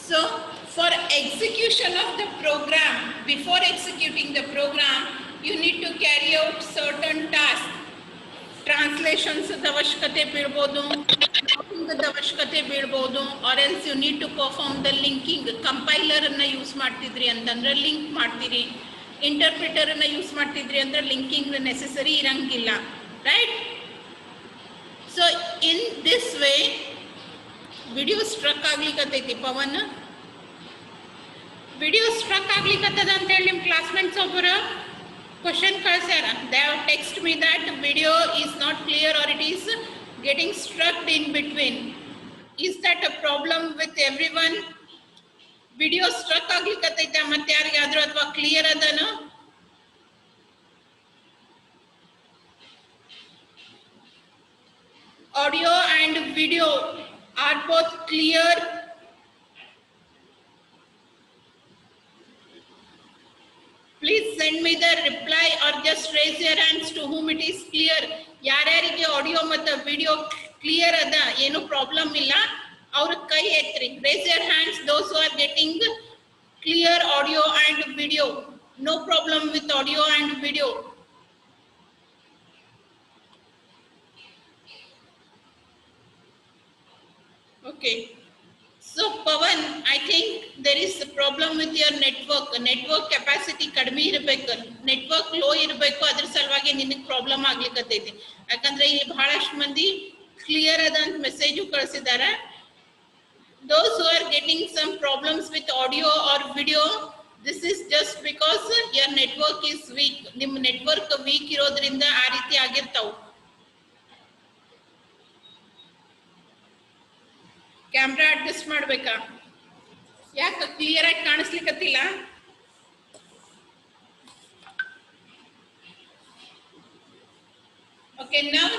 So for execution of the program, before executing the program, you need to carry out certain tasks. Translations avashyakate beedbodu, typing avashyakate beedbodu, or else you need to perform the linking. Compiler anna use ಮಾಡ್ತಿದ್ರಿ ಅಂತಂದ್ರೆ link ಮಾಡ್ತೀರಿ, interpreter anna use ಮಾಡ್ತಿದ್ರಿ ಅಂದ್ರೆ linking necessary ಇರಂಗಿಲ್ಲ, right? So in this way video struck ಆಗ್ಲಿಕತ್ತೈತಿ. Pavan video struck ಆಗ್ಲಿಕತ್ತದ ಅಂತ ಹೇಳಿ ನಿಮ್ಮ classmates ಒಬ್ಬರು question ಕಳ್ಸ್ಯಾರ. They have text me that video is not clear or it is getting struck in between. Is that a problem with everyone? Video struck ಆಗ್ಲಿಕತ್ತೈತೆ ಮತ್ತೆ ಯಾರಿಗಾದ್ರೂ ಅಥವಾ clear ಅದನ? Audio and video are both clear. Please send me the reply or just raise your hands to whom it is clear. ಯಾರ್ಯಾರಿಗೆ audio ಮತ್ತು video clear ಅದ, ಏನು problem ಇಲ್ಲ, ಅವ್ರ ಕೈ ಎತ್ರಿ. Raise your hands those who are getting clear audio and video. No problem with audio and video. Okay. So Pawan, I think there is a problem with your network. Network capacity ಕಡಿಮೆ ಇರಬೇಕು, network low ಇರಬೇಕು. ಅದ್ರ ಸಲುವಾಗಿ ನಿನಗೆ problem ಆಗ್ಲಿಕ್ಕತ್ತೈತಿ. ಯಾಕಂದ್ರೆ ಇಲ್ಲಿ ಬಹಳಷ್ಟು ಮಂದಿ ಕ್ಲಿಯರ್ ಅದ ಅಂತ ಮೆಸೇಜು ಕಳಿಸಿದ್ದಾರೆ. Those who are getting some problems with audio or video, this is just because your network is weak. ನಿಮ್ಮ ನೆಟ್ವರ್ಕ್ ವೀಕ್ ಇರೋದ್ರಿಂದ ಆ ರೀತಿ ಆಗಿರ್ತಾವ. ಕ್ಯಾಮ್ರಾ ಅಡ್ಜಸ್ಟ್ ಮಾಡ್ಬೇಕಾ? ಯಾಕೆ ಕ್ಲಿಯರ್ ಆಗಿ ಕಾಣಿಸ್ಲಿಕ್ಕತ್ತಿಲ್ಲ? Okay, now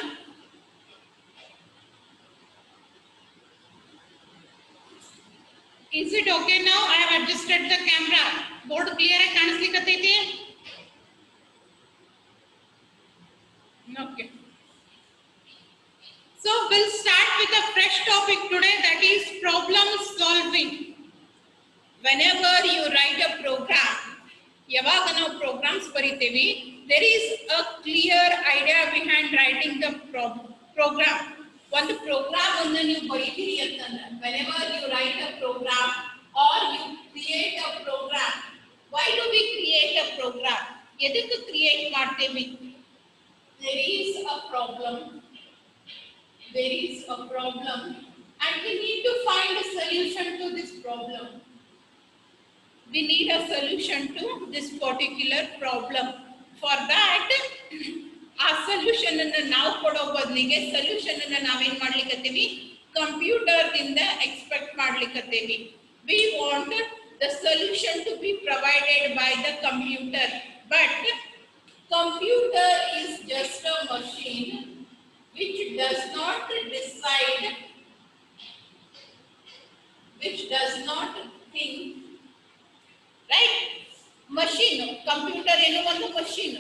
is it okay now? I have adjusted the camera. Board clear ಆಗಿ ಕಾಣಿಸ್ಲಿಕ್ಕತ್ತೈತಿ? Okay. So we'll start with a fresh topic today, that is problem solving. Whenever you write a program, ಯಾವಾಗ ನಾವು programs ಬರಿತೀವಿ, there is a clear idea behind writing the program. ಒಂದು program ಅನ್ನು ನೀವು ಬರೀತೀರಿ ಅಂತಂದ್ರೆ, whenever you write a program or you create a program, why do we create a program? ಎದಕ್ಕೆ create ಮಾಡ್ತೀವಿ? There is a problem. There is a problem and we need to find a solution to this problem. We need a solution to this particular problem. For that, ಆ solution ಅನ್ನು ನಾವು ಕೊಡೋ ಬದಲಿಗೆ solution ಅನ್ನು ನಾವೇನ್ ಮಾಡ್ಲಿಕ್ಕತ್ತೀವಿ? Computer ದಿಂದ expect ಮಾಡ್ಲಿಕ್ಕತ್ತೀವಿ. We want the solution to be provided by the computer, but computer is just a machine which does not decide, which does not think, right? Machine, computer ಏನು ಒಂದು machine,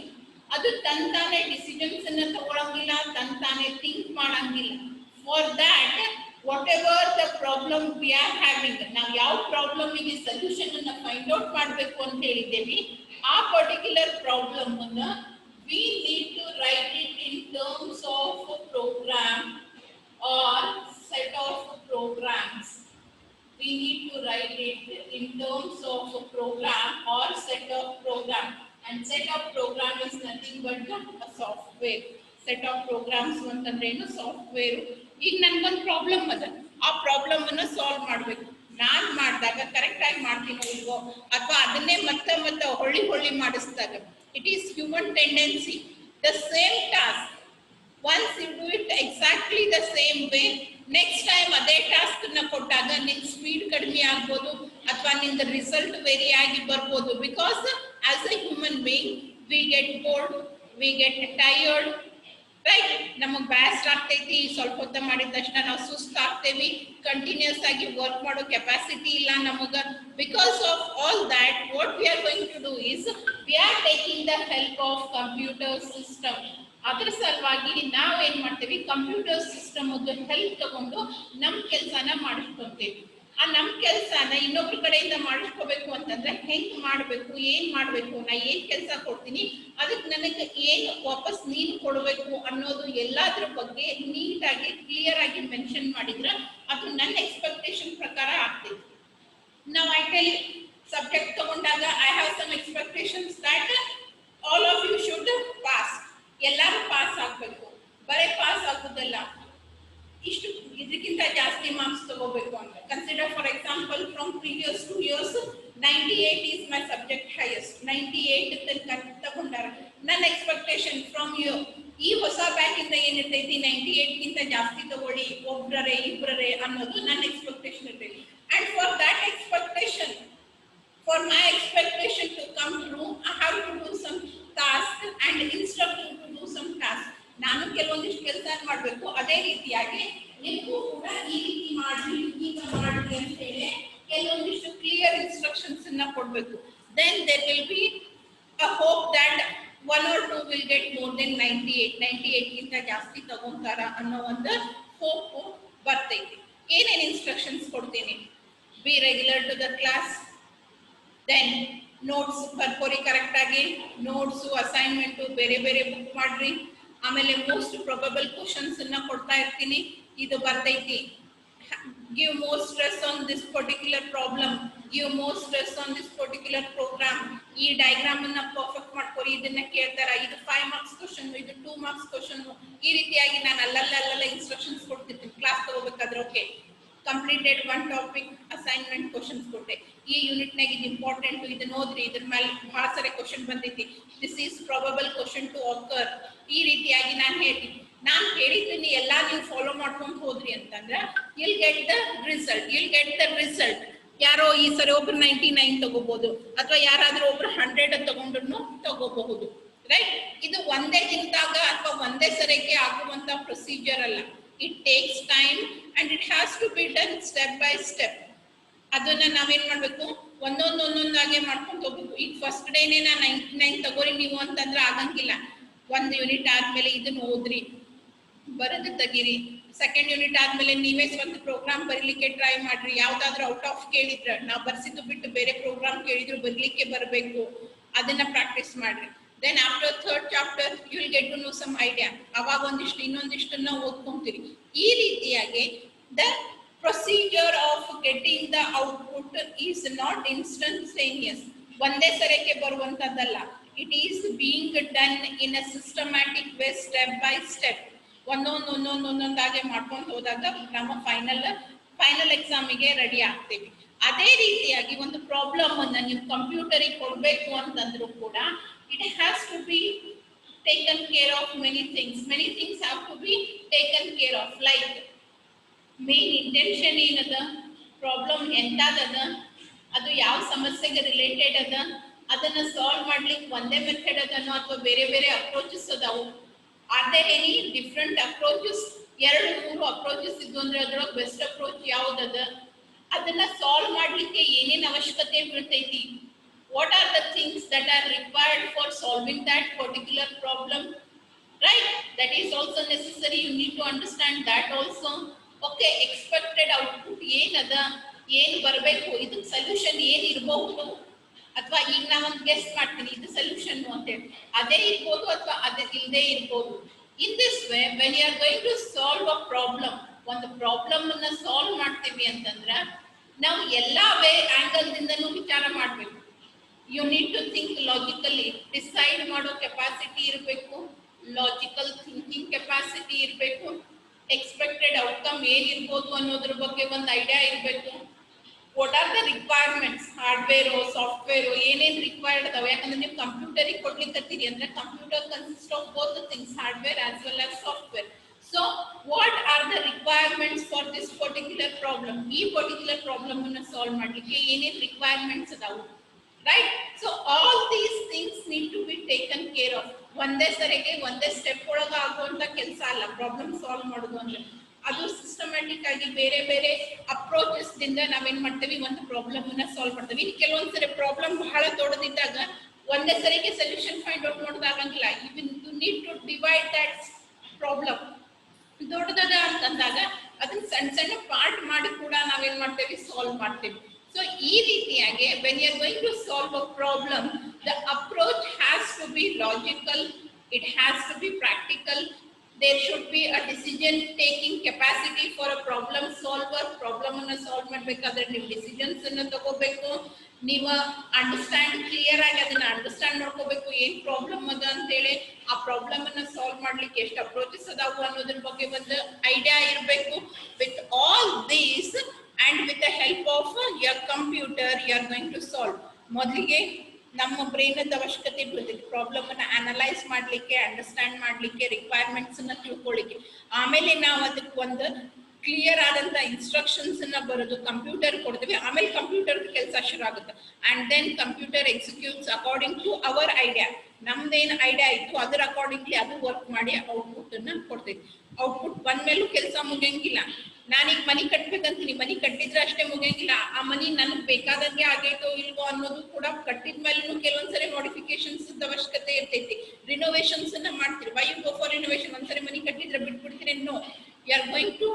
ಅದು ತಂತಾನೆ decisions ಅನ್ನು ತಗೊಳ್ಳಂಗಿಲ್ಲ, ತಂತಾನೆ think ಮಾಡಂಗಿಲ್ಲ. For that, whatever the problem we are having, ನಾವು ಯಾವ problem ಗೆ solution ಅನ್ನು find out ಮಾಡಬೇಕು ಅಂತ ಹೇಳಿದ್ದೇವೆ, ಆ ಪರ್ಟಿಕ್ಯುಲರ್ ಪ್ರಾಬ್ಲಮ್ ಅನ್ನು we need to write it in terms of a program or set of programs. We need to write it in terms of a program or set of program. And set of program is nothing but a software. Set of programs ಅಂತಂದ್ರೆ ಏನು? Software. ಈಗ ನನಗೊಂದು problem ಅದ, ಆ problem ಅನ್ನು solve ಮಾಡಬೇಕು. ನಾನು ಮಾಡಿದಾಗ ಕರೆಕ್ಟ್ ಆಗಿ ಮಾಡ್ತೀನೋ ಇಲ್ವೋ, ಅಥವಾ ಅದನ್ನೇ ಮತ್ತೆ ಮತ್ತೆ ಹೊಳ್ಳಿ ಮಾಡಿಸಿದಾಗ, it is human tendency. The same task, once you do it exactly the same way, next time ಅದೇ ಟಾಸ್ಕ್ ಅನ್ನ ಕೊಟ್ಟಾಗ ನಿನ್ ಸ್ಪೀಡ್ ಕಡಿಮೆ ಆಗ್ಬೋದು ಅಥವಾ ನಿಂದ ರಿಸಲ್ಟ್ ವೇರಿ ಆಗಿ ಬರ್ಬೋದು. Because as a human being we get bored, we get tired, right? ನಮಗೆ ಬೇಸರ ಆಗ್ತೈತಿ, ಸ್ವಲ್ಪ ಹೊತ್ತು ಮಾಡಿದ ತಕ್ಷಣ ನಾವು ಸುಸ್ತಾಗ್ತೇವಿ, ಕಂಟಿನ್ಯೂಸ್ ಆಗಿ ವರ್ಕ್ ಮಾಡೋ ಕೆಪಾಸಿಟಿ ಇಲ್ಲ ನಮಗ. Because of all that, what we are going to do is we are taking the help of computer system. ಅದ್ರ ಸಲುವಾಗಿ ನಾವು ಏನ್ ಮಾಡ್ತೇವಿ, ಕಂಪ್ಯೂಟರ್ ಸಿಸ್ಟಮ್ ಹೆಲ್ಪ್ ತಗೊಂಡು ನಮ್ಮ ಕೆಲಸನ ಮಾಡಿಸ್ಕೊಂತೇವಿ. ಆ ನಮ್ಮ ಕೆಲಸನ ಇನ್ನೊಬ್ರ ಕಡೆಯಿಂದ ಮಾಡಿಸ್ಕೋಬೇಕು ಅಂತಂದ್ರೆ ಹೆಂಗ್ ಮಾಡ್ಬೇಕು, ಏನ್ ಮಾಡ್ಬೇಕು, ನಾ ಏನ್ ಕೆಲಸ ಕೊಡ್ತೀನಿ ಅದಕ್ಕೆ ನನಗೆ ಏನ್ ವಾಪಸ್ ನೀನ್ ಕೊಡ್ಬೇಕು ಅನ್ನೋದು ಎಲ್ಲಾದ್ರ ಬಗ್ಗೆ ನೀಟಾಗಿ ಕ್ಲಿಯರ್ ಆಗಿ ಮೆನ್ಷನ್ ಮಾಡಿದ್ರೆ ಅದು ನನ್ನ ಎಕ್ಸ್ಪೆಕ್ಟೇಷನ್ ಪ್ರಕಾರ ಆಗ್ತೈತಿ. ನಾವು ಐಟಲಿ ಸಬ್ಜೆಕ್ಟ್ ತಗೊಂಡಾಗ I have some expectations that all of you should pass. ಎಲ್ಲರೂ ಪಾಸ್ ಆಗ್ಬೇಕು, ಬರೇ ಪಾಸ್ ಆಗುದಲ್ಲ, ಇಷ್ಟು ಇದಕ್ಕಿಂತ ಜಾಸ್ತಿ ಮಾರ್ಕ್ಸ್ ತಗೋಬೇಕು ಅಂತ. Consider for example from previous 2 years 98 is my subject highest. 98 ತಗೊಂಡಾರ. ನನ್ನ ಎಕ್ಸ್ಪೆಕ್ಟೇಷನ್ ಫ್ರಮ್ ಯು ಈ ಹೊಸ ಬ್ಯಾಚ್ ಇಂದ ಏನಿರ್ತೈತಿ 98 ಗಿಂತ ಜಾಸ್ತಿ ತಗೊಳ್ಳಿ, ಒಬ್ರರೆ ಇಬ್ರರೆ ಅನ್ನೋದು ನನ್ನ ಎಕ್ಸ್ಪೆಕ್ಟೇಷನ್ ಇರ್ತೈತಿ. And for that expectation, for my expectation to come true, I have to do some task and instruct you to do some task. ನಾನು ಕೆಲವೊಂದಿಷ್ಟು ಕೆಲಸ ಮಾಡಬೇಕು, ಅದೇ ರೀತಿಯಾಗಿ ನೀವು ಕೂಡ ಈ ರೀತಿ ಮಾಡಿ, ಈಗ ಮಾಡಿ ಅಂತ ಹೇಳಿ ಕೆಲವೊಂದಿಷ್ಟು ಕ್ಲಿಯರ್ ಇನ್ಸ್ಟ್ರಕ್ಷನ್ಸ್ ಅನ್ನ ಕೊಡಬೇಕು. then there will be a hope that 1 or 2 will get more than 98 ಗಿಂತ ಜಾಸ್ತಿ ತಗೊಂತಾರ ಅನ್ನೋ ಒಂದು ಹೋಪ್ ಬರ್ತೈತಿ. ಏನೇನು ಇನ್ಸ್ಟ್ರಕ್ಷನ್ಸ್ ಕೊಡ್ತೀನಿ? be regular to the class, then notes ಬರ್ಕೋರಿ ಕರೆಕ್ಟ್ ಆಗಿ, ನೋಟ್ಸ್ ಅಸೈನ್ಮೆಂಟ್ ಬೇರೆ ಬೇರೆ ಬುಕ್ ಮಾಡ್ರಿ. ಆಮೇಲೆ ಮೋಸ್ಟ್ ಪ್ರೊಬಬಲ್ ಕ್ವಶನ್ಸ್ ಅನ್ನ ಕೊಡ್ತಾ ಇರ್ತೀನಿ, ಇದು ಬರ್ತೈತಿ. give more stress on this particular problem, give more stress on this particular program. ಈ ಡಯಾಗ್ರಾಮ್ ಅನ್ನ ಪರ್ಫೆಕ್ಟ್ ಮಾಡ್ಕೋರಿ, ಇದನ್ನ ಕೇಳ್ತಾರ, ಇದು 5 marks ಕ್ವಶನ್, ಇದು 2 marks ಕ್ವಶನ್. ಈ ರೀತಿಯಾಗಿ ನಾನು ಅಲ್ಲಲ್ಲ ಇನ್ಸ್ಟ್ರಕ್ಷನ್ಸ್ ಕೊಡ್ತಿರ್ತೀನಿ ಕ್ಲಾಸ್ ತಗೋಬೇಕಾದ್ರೆ. Okay, completed 1 topic assignment questions ಕೊಟ್ಟೆ, ಈ ಯೂನಿಟ್ ನಾಗ ಇದು ಇಂಪಾರ್ಟೆಂಟ್, ಇದನ್ನ ಓದ್ರಿ, ಇದ್ರ ಮೇಲೆ ಬಹಳ ಸರಿ ಕ್ವಶನ್ ಬಂದೈತಿ, this is probable question to occur. ಈ ರೀತಿಯಾಗಿ ನಾನು ಹೇಳ್ತೀನಿ. ನಾನು ಹೇಳಿದ್ದೀನಿ ಎಲ್ಲ ನೀವು ಫಾಲೋ ಮಾಡ್ಕೊಂಡು ಹೋದ್ರಿ ಅಂತಂದ್ರೆ you'll get the result. ಯಾರೋ ಈ ಸರಿ ಒಬ್ರು 99 ತಗೋಬಹುದು, ಅಥವಾ ಯಾರಾದ್ರೂ ಒಬ್ರು 100 ತಗೊಂಡ್ರು ತಗೋಬಹುದು. ರೈಟ್? ಇದು ಒಂದೇ ದಿನದಾಗ ಅಥವಾ ಒಂದೇ ಸರಿಗೆ ಆಗುವಂತ ಪ್ರೊಸೀಜರ್ ಅಲ್ಲ. It takes time and it has to be done step by step. ಅದನ್ನ ನಾವೇನ್ ಮಾಡ್ಬೇಕು, ಒಂದೊಂದಾಗೆ ಮಾಡ್ಕೊಂಡು ಹೋಗ್ಬೇಕು. ಈಗ ಫಸ್ಟ್ ಡೇನೇ ನಾ 99 ತಗೋರಿ ನೀವು ಅಂತಂದ್ರೆ ಆಗಂಗಿಲ್ಲ. 1 ಯೂನಿಟ್ ಆದ್ಮೇಲೆ ಇದನ್ನ ಓದ್ರಿ, ಬರೆದು ತೆಗೀರಿ. ಸೆಕೆಂಡ್ ಯೂನಿಟ್ ಆದ್ಮೇಲೆ ನೀವೇ ಸ್ವಂತ ಪ್ರೋಗ್ರಾಮ್ ಬರೀಲಿಕ್ಕೆ ಟ್ರೈ ಮಾಡ್ರಿ. ಯಾವ್ದಾದ್ರು ಔಟ್ ಆಫ್ ಕೇಳಿದ್ರ, ನಾವು ಬರ್ಸಿದ್ದು ಬಿಟ್ಟು ಬೇರೆ ಪ್ರೋಗ್ರಾಮ್ ಕೇಳಿದ್ರು ಬರ್ಲಿಕ್ಕೆ ಬರಬೇಕು, ಅದನ್ನ ಪ್ರಾಕ್ಟೀಸ್ ಮಾಡ್ರಿ. Then after 3rd chapter you will get to know some idea. ಅವಾಗ ಒಂದಿಷ್ಟು ಇನ್ನೊಂದಿಷ್ಟನ್ನ ಓದ್ಕೊಂತೀರಿ. ಈ ರೀತಿಯಾಗಿ the procedure of getting the output is not instantaneous. ಒಂದೇ ಸರಕ್ಕೆ ಬರುವಂತದ್ದಲ್ಲ. It is being done in a systematic way, step by step. ಒಂದೊಂದಾಗೆ ಮಾಡ್ಕೊಂಡು ಹೋದಾಗ ನಮ್ಮ final ಎಕ್ಸಾಮಿಗೆ ready ಆಗ್ತೀವಿ. ಅದೇ ರೀತಿಯಾಗಿ ಒಂದು ಪ್ರಾಬ್ಲಮ್ ಅನ್ನ ನೀವು ಕಂಪ್ಯೂಟರಿಗೆ ಕೊಡ್ಬೇಕು ಅಂತಂದ್ರೂ ಕೂಡ it has to be taken care of. Many things have to be taken care of, like main intention ಏನದ, ಪ್ರಾಬ್ಲಮ್ ಎಂತಾದದ, ಅದು ಯಾವ ಸಮಸ್ಯೆಗೆ ರಿಲೇಟೆಡ್ ಅದ, ಅದನ್ನ ಸಾಲ್ವ್ ಮಾಡ್ಲಿಕ್ಕೆ ಒಂದೇ ಮೆಥಡ್ ಅದನೋ ಅಥವಾ ಬೇರೆ ಬೇರೆ ಅಪ್ರೋಚಸ್ ಅದಾವು. Are there any different approaches? 2-3 approaches ಇದ್ದು ಅಂದ್ರೆ ಅದ್ರೊಳಗೆ ಬೆಸ್ಟ್ ಅಪ್ರೋಚ್ ಯಾವ್ದದ, ಅದನ್ನ ಸಾಲ್ವ್ ಮಾಡ್ಲಿಕ್ಕೆ ಏನೇನು ಅವಶ್ಯಕತೆ ಬೀಳ್ತೈತಿ, what are the things that are required for solving that particular problem, right? That is also necessary. You need to understand that also. Okay, expected output ಏನದ, ಏನು ಬರಬೇಕು, ಇದಕ್ಕೆ ಸೊಲ್ಯೂಷನ್ ಏನು ಇರಬಹುದು, ಅಥವಾ ಈಗ ನಾ ಒಂದು ಗೆಸ್ ಮಾಡ್ತೀನಿ ಇದು ಸೊಲ್ಯೂಷನ್ ಅಂತೇಳಿ, ಅದೇ ಇರ್ಬೋದು ಅಥವಾ ಅದೇ ಇಲ್ಲದೆ ಇರ್ಬೋದು. In this way when you are going to solve a problem, ಒಂದು ಪ್ರಾಬ್ಲಮ್ ಅನ್ನ ಸಾಲ್ವ್ ಮಾಡ್ತೀವಿ ಅಂತಂದ್ರ ನಾವು ಎಲ್ಲಾ ಆಂಗಲ್ ದಿಂದನೂ ವಿಚಾರ ಮಾಡ್ಬೇಕು. You need to think logically. Decide ಮಾಡೋ ಕೆಪಾಸಿಟಿ ಇರಬೇಕು, ಲಾಜಿಕಲ್ ಥಿಂಕಿಂಗ್ ಕೆಪಾಸಿಟಿ ಇರಬೇಕು, ಎಕ್ಸ್ಪೆಕ್ಟೆಡ್ ಔಟ್ಕಮ್ ಏನಿರ್ಬೋದು ಅನ್ನೋದ್ರ ಬಗ್ಗೆ ಒಂದು ಐಡಿಯಾ ಇರಬೇಕು. What are the requirements, hardware software ಏನೇನು ರಿಕ್ವೈರ್ಡ್ ಅದಾವೆ. ಯಾಕಂದ್ರೆ ನೀವು ಕಂಪ್ಯೂಟರಿಗೆ ಕೊಡ್ಲಿಕ್ಕತ್ತೀರಿ ಅಂದ್ರೆ computer consist of both the things, hardware as well as software. So what are the requirements for this particular problem? ಈ ಪರ್ಟಿಕ್ಯುಲರ್ ಪ್ರಾಬ್ಲಮ್ ಅನ್ನ ಸಾಲ್ವ್ ಮಾಡ್ಲಿಕ್ಕೆ ಏನೇನು ರಿಕ್ವೈರ್ಮೆಂಟ್ಸ್ ಅದಾವು, right? So all these things need to be taken care of. ಒಂದೇ ಸರಿಗೆ ಒಂದೇ step ಒಳಗ ಆಗುವಂತ ಕೆಲಸ ಅಲ್ಲ ಪ್ರಾಬ್ಲಮ್ ಸಾಲ್ವ್ ಮಾಡೋದು ಅಂದ್ರೆ. ಅದು ಸಿಸ್ಟಮ್ಯಾಟಿಕ್ ಆಗಿ ಬೇರೆ ಬೇರೆ ಅಪ್ರೋಚಸ್ ದಿಂದ ನಾವೇನ್ ಮಾಡ್ತೀವಿ, ಒಂದು ಪ್ರಾಬ್ಲಮ್ ಅನ್ನ ಸಾಲ್ವ್ ಮಾಡ್ತೀವಿ. ಇನ್ನು ಕೆಲವೊಂದ್ಸರಿ ಪ್ರಾಬ್ಲಮ್ ಬಹಳ ದೊಡ್ಡದಿದ್ದಾಗ ಒಂದೇ ಸರಿಗೆ ಸೊಲ್ಯೂಷನ್ ಫೈಂಡ್ ಔಟ್ ಮಾಡೋದಾಗಂಗಿಲ್ಲ. You need to divide that problem. ದೊಡ್ಡದ ಅಂತಂದಾಗ ಅದನ್ನ ಸಣ್ಣ ಸಣ್ಣ ಪಾರ್ಟ್ ಮಾಡಿ ಕೂಡ ನಾವೇನ್ ಮಾಡ್ತೇವೆ, ಸಾಲ್ವ್ ಮಾಡ್ತೇವೆ. ಸೊ ಈ ರೀತಿಯಾಗಿ when you are going to solve a problem, the approach has to be logical, it has to be practical. There should be a decision taking capacity for a problem solver. Problem ಅನ್ನು solve ಮಾಡಬೇಕಾದ್ರೆ ನೀವು decisions ಅನ್ನು ತಗೋಬೇಕು, ನೀವು understand clear ಆಗಿ ಅದನ್ನ understand ಮಾಡ್ಕೋಬೇಕು, ಏನ್ ಪ್ರಾಬ್ಲಮ್ ಅದ ಅಂತ ಹೇಳಿ. ಆ ಪ್ರಾಬ್ಲಮ್ ಅನ್ನ ಸಾಲ್ವ್ ಮಾಡ್ಲಿಕ್ಕೆ ಎಷ್ಟು ಅಪ್ರೋಚಸ್ ಅದಾವು ಅನ್ನೋದ್ರ ಬಗ್ಗೆ ಒಂದು ಐಡಿಯಾ ಇರಬೇಕು. With all these and with the help of your computer you are going to solve. ಮೊದಲಿಗೆ ನಮ್ಮ ಬ್ರೈನ್ ಅದ ಅವಶ್ಯಕತೆ ಬೀಳ್ತೈತಿ ಪ್ರಾಬ್ಲಮ್ ಅನ್ನ ಅನಲೈಸ್ ಮಾಡ್ಲಿಕ್ಕೆ, ಅಂಡರ್ಸ್ಟ್ಯಾಂಡ್ ಮಾಡ್ಲಿಕ್ಕೆ, ರಿಕ್ವೈರ್ಮೆಂಟ್ಸ್ ಅನ್ನ ತಿಳ್ಕೊಳ್ಳಿಕ್ಕೆ. ಆಮೇಲೆ ನಾವು ಅದಕ್ಕೆ ಒಂದು ಕ್ಲಿಯರ್ ಆದಂತ ಇನ್ಸ್ಟ್ರಕ್ಷನ್ಸ್ ಅನ್ನ ಬರೋದು ಕಂಪ್ಯೂಟರ್ ಕೊಡ್ತೀವಿ. ಆಮೇಲೆ ಕಂಪ್ಯೂಟರ್ ಕೆಲಸ ಶುರು ಆಗುತ್ತೆ. And then computer executes according to our idea. ನಮ್ದೇನು ಐಡಿಯಾ ಇತ್ತು ಅದರ ಅಕಾರ್ಡಿಂಗ್ಲಿ ಅದು ವರ್ಕ್ ಮಾಡಿ ಔಟ್ಪುಟ್ ಅನ್ನ ಕೊಡ್ತೈತಿ. ಔಟ್ಪುಟ್ ಬಂದ್ಮೇಲೂ ಕೆಲಸ ಮುಗಿಯಂಗಿಲ್ಲ. ನಾನೀಗ ಮನಿ ಕಟ್ಬೇಕಂತೀನಿ, ಮನಿ ಕಟ್ಟಿದ್ರೆ ಅಷ್ಟೇ ಮುಗಿಯಂಗಿಲ್ಲ. ಆ ಮನಿ ನನಗೆ ಬೇಕಾದಂಗೆ ಆಗೈತೋ ಇಲ್ವೋ ಅನ್ನೋದು ಕೂಡ ಕಟ್ಟಿದ ಮೇಲೂ ಕೆಲವೊಂದ್ಸರಿ ಮಾಡಿಫಿಕೇಶನ್ಸ್ ಅವಶ್ಯಕತೆ ಇರ್ತೈತಿ. ರಿನೋವೇಷನ್ಸ್ ಅನ್ನ ಮಾಡ್ತೀರಿ. Why you go for renovation? ಒಂದ್ಸರಿ ಮನಿ ಕಟ್ಟಿದ್ರೆ ಬಿಟ್ಬಿಡ್ತೀರಿ? No, you are going to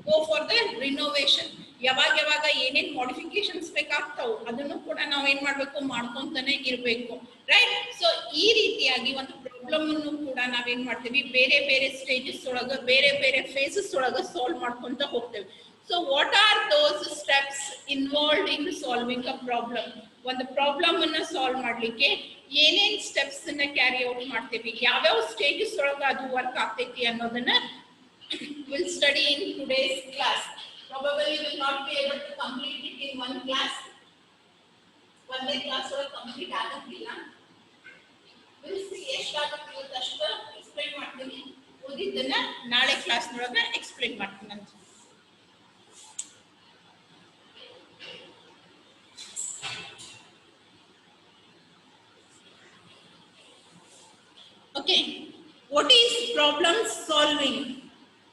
go for the renovation. ಯಾವಾಗ ಏನೇನ್ ಮಾಡಿಫಿಕೇಶನ್ಸ್ ಬೇಕಾಗ್ತಾವು ಅದನ್ನು ಕೂಡ ನಾವ್ ಏನ್ ಮಾಡ್ಬೇಕು, ಮಾಡ್ಕೊಂತಾನೆ ಇರ್ಬೇಕು. ರೈಟ್? ಸೊ ಈ ರೀತಿಯಾಗಿ ಒಂದು ಪ್ರಾಬ್ಲಮ್ ಅನ್ನು ಕೂಡ ನಾವೇನ್ ಮಾಡ್ತೀವಿ, ಬೇರೆ ಬೇರೆ ಸ್ಟೇಜಸ್ ಒಳಗ, ಬೇರೆ ಬೇರೆ ಫೇಸಸ್ ಒಳಗ ಸಾಲ್ವ್ ಮಾಡ್ಕೊಂತ ಹೋಗ್ತೇವೆ. So what are those steps involved in solving a problem? ಒಂದು ಪ್ರಾಬ್ಲಮ್ ಅನ್ನ ಸಾಲ್ವ್ ಮಾಡ್ಲಿಕ್ಕೆ ಏನೇನ್ ಸ್ಟೆಪ್ಸ್ ಅನ್ನ ಕ್ಯಾರಿ ಔಟ್ ಮಾಡ್ತೇವಿ, ಯಾವ್ಯಾವ ಸ್ಟೇಜಸ್ ಒಳಗ ಅದು ವರ್ಕ್ ಆಗ್ತೈತಿ ಅನ್ನೋದನ್ನ we'll study in today's class. Probably we will not be able to complete it in one class. One day class or complete ಆಗಂಗಿಲ್ಲ. We'll see ಎಷ್ಟಾಗುತ್ತೆ ಇವತ್ತಷ್ಟು ಎಕ್ಸ್ಪ್ಲೈನ್ ಮಾಡ್ತೀನಿ. ಉಳಿದಿದ್ದನ್ನ ನಾಳೆ ಕ್ಲಾಸ್ ನೊಳಗೆ ಎಕ್ಸ್ಪ್ಲೈನ್ ಮಾಡ್ತೀನಿ ಅಂತ. Okay, what is problem solving?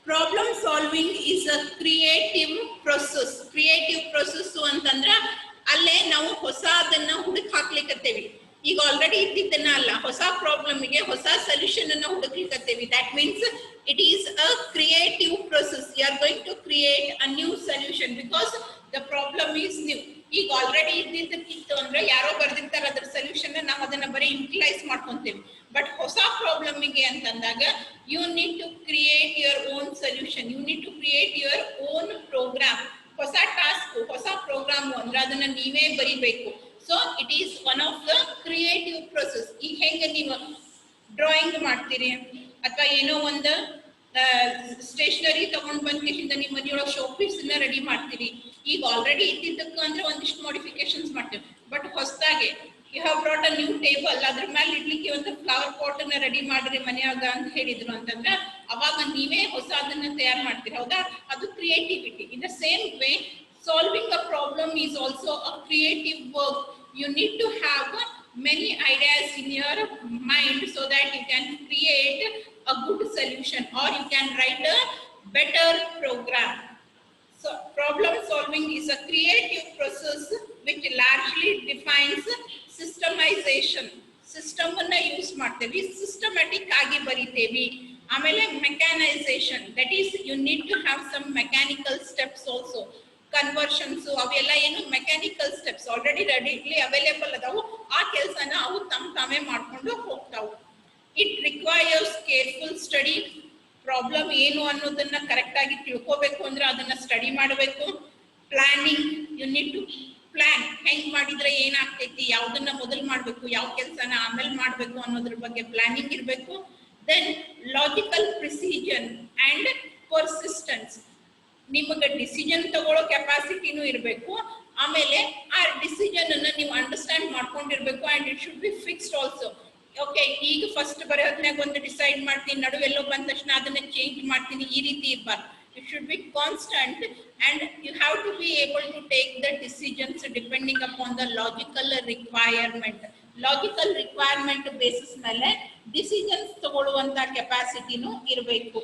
Problem solving is a creative process. Creative process ಅಂತಂದ್ರೆ ಅಲ್ಲೇ ನಾವು ಹೊಸದನ್ನ ಹುಡುಕ್ ಹಾಕ್ಲಿಕ್ಕತ್ತೇವಿ. ಈಗ ಆಲ್ರೆಡಿ ಇದ್ದಿದ್ದನ್ನ ಅಲ್ಲ, ಹೊಸ ಪ್ರಾಬ್ಲಮ್ಗೆ ಹೊಸ ಸೊಲ್ಯೂಷನ್ ಅನ್ನ ಹುಡುಕ್ಲಿಕ್ಕತ್ತೇವಿ. That means it is a creative process. You are going to create a new solution because the problem is new. ಈಗ ಆಲ್ರೆಡಿ ಇದ್ದಿದ್ದಕ್ಕಿತ್ತು ಅಂದ್ರೆ ಯಾರೋ ಬರ್ದಿರ್ತಾರೆ ಅದ್ರ ಸೊಲ್ಯೂಷನ್, ನಾವು ಅದನ್ನ ಬರೀ ಯುಟಿಲೈಸ್ ಮಾಡ್ಕೊಂತೇವೆ. ಬಟ್ ಹೊಸ ಪ್ರಾಬ್ಲಮ್ಗೆ ಅಂತಂದಾಗ you need to create your own solution, you need to create your own program. ಹೊಸ ಟಾಸ್ಕ್, ಹೊಸ ಪ್ರೋಗ್ರಾಮ್ ಅಂದ್ರೆ ಅದನ್ನ ನೀವೇ ಬರಿಬೇಕು. So it is one of the creative process. ಈಗ ಹೆಂಗೆ ನೀವು ಡ್ರಾಯಿಂಗ್ ಮಾಡ್ತೀರಿ ಅಥವಾ ಏನೋ ಒಂದು ಸ್ಟೇಷನರಿ ತಗೊಂಡ್ ಬಂದ್ಕಿಂತ ನಿಮ್ಮ ಮನೆಯೊಳಗೆ ಶೋ ಪೀಸ್ ರೆಡಿ ಮಾಡ್ತೀರಿ. ಈಗ ಆಲ್ರೆಡಿ ಇದ್ದಿದ್ದಕ್ಕೆ ಅಂದ್ರೆ ಒಂದಿಷ್ಟು ಮಾಡಿಫಿಕೇಶನ್ಸ್ ಮಾಡ್ತೀವಿ. ಬಟ್ ಹೊಸದಾಗಿ you have brought a new table, ಅದ್ರ ಮೇಲೆ ಇಡ್ಲಿಕ್ಕೆ ಒಂದು ಫ್ಲವರ್ ಪಾಟ್ ಅನ್ನ ರೆಡಿ ಮಾಡ್ರಿ ಮನೆಯಾಗ ಅಂತ ಹೇಳಿದ್ರು ಅಂತಂದ್ರೆ ಅವಾಗ ನೀವೇ ಹೊಸದನ್ನ ತಯಾರು ಮಾಡ್ತೀರಿ. ಹೌದಾ? ಅದು creativity. In the same way solving a problem is also a creative work. You need to have many ideas in your mind so that you can create a good solution or you can write a better program. So problem solving is a creative process which largely defines systemization. System ಅನ್ನ use ಮಾಡ್ತೇವೆ, systematic ಆಗಿ ಬರಿತೇವೆ. ಆಮೇಲೆ mechanisation, that is you need to have some mechanical steps also. Conversions ಅವೆಲ್ಲ ಏನು mechanical steps already readily available ಅದಾವು. ಆ ಕೆಲಸನ ಅವು ತಾವೇ ಮಾಡ್ಕೊಂಡು ಹೋಗ್ತಾವು. It requires careful study. Problem ಏನು ಅನ್ನೋದನ್ನ ಕರೆಕ್ಟ್ ಆಗಿ ತಿಳ್ಕೋಬೇಕು ಅಂದ್ರೆ ಅದನ್ನ ಸ್ಟಡಿ ಮಾಡಬೇಕು. Planning, you need to plan. ಹೆಂಗ್ ಮಾಡಿದ್ರೆ ಏನಾಗ್ತೈತಿ, ಯಾವ್ದನ್ನ ಮೊದಲು ಮಾಡ್ಬೇಕು, ಯಾವ ಕೆಲಸನ ಆಮೇಲೆ ಮಾಡ್ಬೇಕು ಅನ್ನೋದ್ರ ಬಗ್ಗೆ ಪ್ಲಾನಿಂಗ್ ಇರಬೇಕು. Then logical precision and persistence. ನಿಮಗೆ ಡಿಸಿಷನ್ ತಗೊಳ್ಳೋ ಕೆಪಾಸಿಟಿನೂ ಇರಬೇಕು. ಆಮೇಲೆ ಆ ಡಿಸಿಷನ್ ಅನ್ನ ನೀವು ಅಂಡರ್ಸ್ಟ್ಯಾಂಡ್ ಮಾಡ್ಕೊಂಡಿರ್ಬೇಕು. And it should be fixed also. Okay, ಈಗ ಫಸ್ಟ್ ಬರೆಯೋದ್ನಾಗ ಒಂದು ಡಿಸೈಡ್ ಮಾಡ್ತೀನಿ, ನಡುವೆಲ್ಲೋ ಬಂದ ತಕ್ಷಣ ಅದನ್ನ ಚೇಂಜ್ ಮಾಡ್ತೀನಿ, ಈ ರೀತಿ ಇರಬಾರ್ದು. It should be constant and you have to be able to take the decisions depending upon the logical requirement. Logical requirement basis ಮೇಲೆ ಡಿಸಿಷನ್ಸ್ ತಗೊಳ್ಳುವಂತ ಕೆಪಾಸಿಟಿನೂ ಇರಬೇಕು.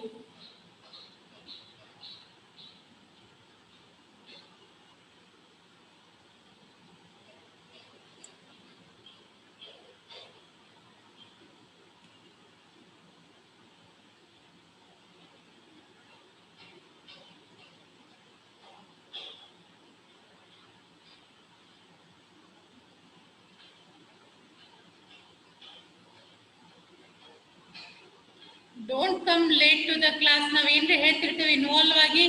Don't come late to the class. ನಾವ್ ಏನ್ರಿ ಹೇಳ್ತಿರ್ತೀವಿ ಇನ್ವಾಲ್ವ್ ಆಗಿ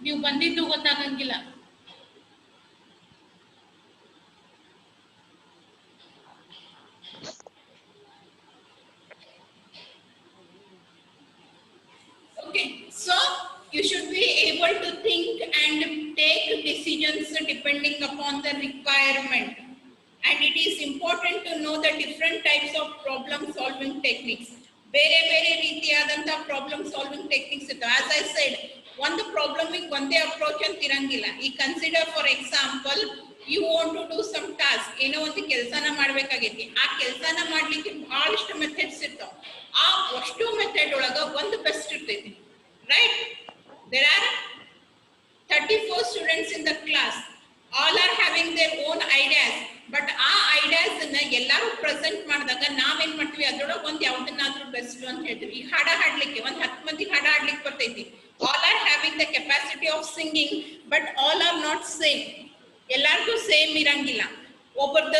ನೀವು ಬಂದಿದ್ದು ಗೊತ್ತಾಗಂಗಿಲ್ಲ. Okay, so you should be able to think and take decisions depending upon the requirement. And it is important to know the different types of problem solving techniques. ಬೇರೆ ಬೇರೆ ರೀತಿಯಾದಂತ problem solving techniques ಇತ್ತು. As I said, ಒಂದು ಪ್ರಾಬ್ಲಮಿಗೆ ಒಂದೇ approach ಅಂತ ಇರಂಗಿಲ್ಲ. ಈ consider for example, you want to do some task, ಏನೋ ಒಂದು ಕೆಲಸನ ಮಾಡ್ಬೇಕಾಗೈತಿ. ಆ ಕೆಲಸನ ಮಾಡ್ಲಿಕ್ಕೆ ಬಹಳಷ್ಟು ಮೆಥಡ್ಸ್ ಇರ್ತಾವ. ಆ ಅಷ್ಟು ಮೆಥಡ್ ಒಳಗ ಒಂದು ಬೆಸ್ಟ್ ಇರ್ತೈತಿ, right? There are 34 students in the class. All are having their own ideas. But ಆ ಐಡಿಯಾಸ್ ಅನ್ನ ಎಲ್ಲರೂ ಪ್ರೆಸೆಂಟ್ ಮಾಡಿದಾಗ ನಾವೇನ್ ಮಾಡ್ತೀವಿ, ಅದ್ರೊಳಗೆ ಒಂದ್ ಯಾವ್ದನ್ನಾದ್ರೂ ಬೆಸ್ಟ್ ಅಂತ ಹೇಳ್ತೀವಿ. ಈ ಹಾಡ ಹಾಡ್ಲಿಕ್ಕೆ ಒಂದ್ 10 ಮಂದಿ ಹಾಡ ಹಾಡ್ಲಿಕ್ಕೆ ಬರ್ತೈತಿ. All are having the capacity of singing, but all are not same. ಎಲ್ಲಾರ್ಗೂ ಸೇಮ್ ಇರಂಗಿಲ್ಲ. ಒಬ್ಬರದ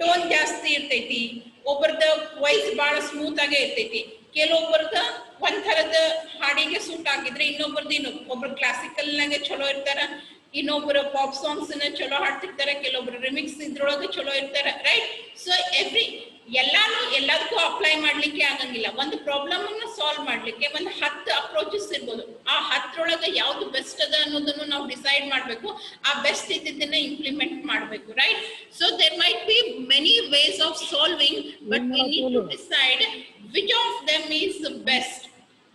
ಟೋನ್ ಜಾಸ್ತಿ ಇರ್ತೈತಿ, ಒಬ್ಬರದ ವಾಯ್ಸ್ ಬಹಳ ಸ್ಮೂತ್ ಆಗೇ ಇರ್ತೈತಿ. ಕೆಲವೊಬ್ಬರದ ಒಂಥರದ ಹಾಡಿಗೆ ಸೂಟ್ ಆಗಿದ್ರೆ ಇನ್ನೊಬ್ಬರದ್ದು ಒಬ್ರು ಕ್ಲಾಸಿಕಲ್ ನಾಗೆ ಚಲೋ ಇರ್ತಾರ, ಇನ್ನೊಬ್ಬರು ಪಾಪ್ ಸಾಂಗ್ಸ್ ನ ಚಲೋ ಹಾಡ್ತಿರ್ತಾರೆ, ಕೆಲವೊಬ್ರು ರಿಮಿಕ್ಸ್ ಇದ್ರೊಳಗೆ ಚಲೋ ಇರ್ತಾರೆ, ರೈಟ್? ಸೊ ಎಲ್ಲದಕ್ಕೂ ಅಪ್ಲೈ ಮಾಡ್ಲಿಕ್ಕೆ ಆಗಂಗಿಲ್ಲ. ಒಂದು ಪ್ರಾಬ್ಲಮ್ ಅನ್ನ ಸಾಲ್ವ್ ಮಾಡ್ಲಿಕ್ಕೆ ಒಂದು 10 ಅಪ್ರೋಚಸ್ ಇರ್ಬೋದು. ಆ 10ರೊಳಗೆ ಯಾವ್ದು ಬೆಸ್ಟ್ ಅದ ಅನ್ನೋದನ್ನು ನಾವು ಡಿಸೈಡ್ ಮಾಡ್ಬೇಕು. ಆ ಬೆಸ್ಟ್ ಇದ್ದನ್ನ ಇಂಪ್ಲಿಮೆಂಟ್ ಮಾಡ್ಬೇಕು, right? So there might be many ways of solving, but we need to decide which of them is the best,